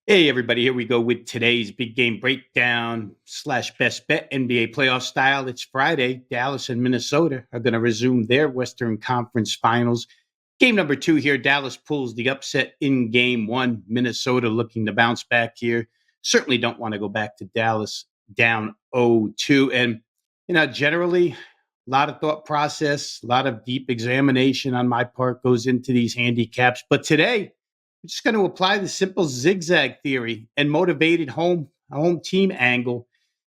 Hey, everybody, here we go with today's big game breakdown slash best bet NBA playoff style. It's Friday. Dallas and Minnesota are going to resume their Western Conference finals. Game number two here. Dallas pulls the upset in game one. Minnesota looking to bounce back here. Certainly don't want to go back to Dallas down 0-2. And, generally, a lot of thought process, a lot of deep examination on my part goes into these handicaps. But today, we're just going to apply the simple zigzag theory and motivated home team angle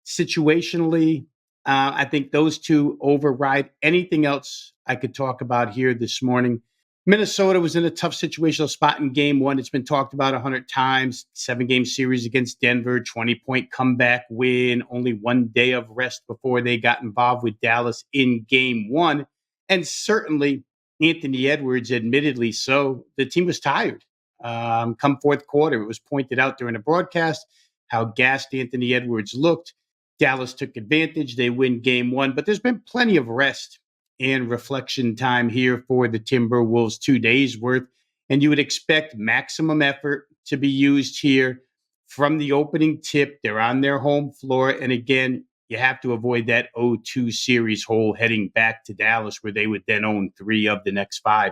situationally. I think those two override anything else I could talk about here this morning. Minnesota was in a tough situational spot in game one. It's been talked about 100 times. 7-game series against Denver, 20-point comeback win, only 1 day of rest before they got involved with Dallas in game one. And certainly, Anthony Edwards, admittedly so, the team was tired. Come fourth quarter, it was pointed out during the broadcast how gassed Anthony Edwards looked. Dallas took advantage. They win game one, but there's been plenty of rest and reflection time here for the Timberwolves, 2 days worth. And you would expect maximum effort to be used here from the opening tip. They're on their home floor. And again, you have to avoid that 0-2 series hole heading back to Dallas, where they would then own 3 of the next 5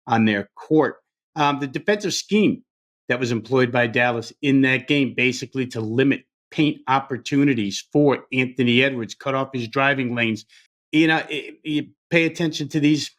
on their court. The defensive scheme that was employed by Dallas in that game, basically to limit paint opportunities for Anthony Edwards, cut off his driving lanes. You pay attention to these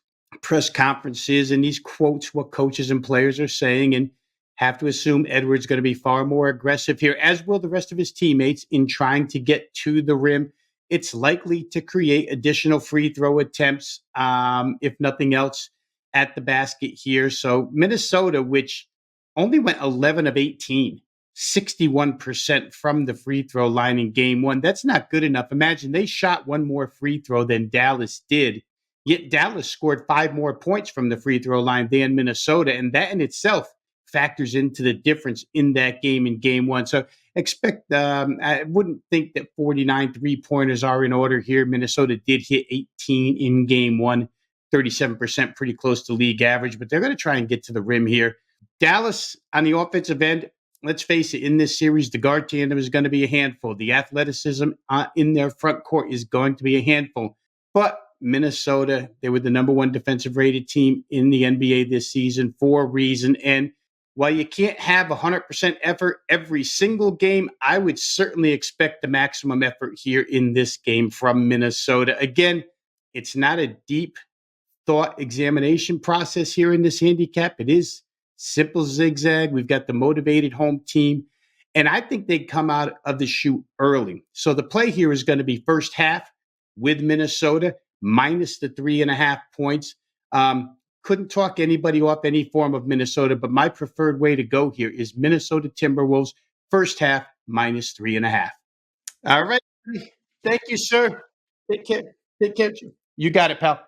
press conferences and these quotes, what coaches and players are saying, and have to assume Edwards is going to be far more aggressive here, as will the rest of his teammates, in trying to get to the rim. It's likely to create additional free throw attempts, if nothing else, at the basket here. So Minnesota, which only went 11 of 18, 61% from the free throw line in game one. That's not good enough. Imagine they shot one more free throw than Dallas did, yet Dallas scored 5 more points from the free throw line than Minnesota. And that in itself factors into the difference in that game in game one. So I wouldn't think that 49 3-pointers are in order here. Minnesota did hit 18 in game one. 37%, pretty close to league average, but they're going to try and get to the rim here. Dallas on the offensive end, let's face it, in this series, the guard tandem is going to be a handful. The athleticism in their front court is going to be a handful. But Minnesota, they were the number 1 defensive rated team in the NBA this season for a reason. And while you can't have 100% effort every single game, I would certainly expect the maximum effort here in this game from Minnesota. Again, it's not a deep thought examination process here in this handicap. It is simple zigzag. We've got the motivated home team, and I think they come out of the chute early. So the play here is going to be first half with Minnesota minus the 3.5 points. Couldn't talk anybody off any form of Minnesota, but my preferred way to go here is Minnesota Timberwolves first half minus 3.5. All right. Thank you, sir. Take care. Take care. You got it, pal.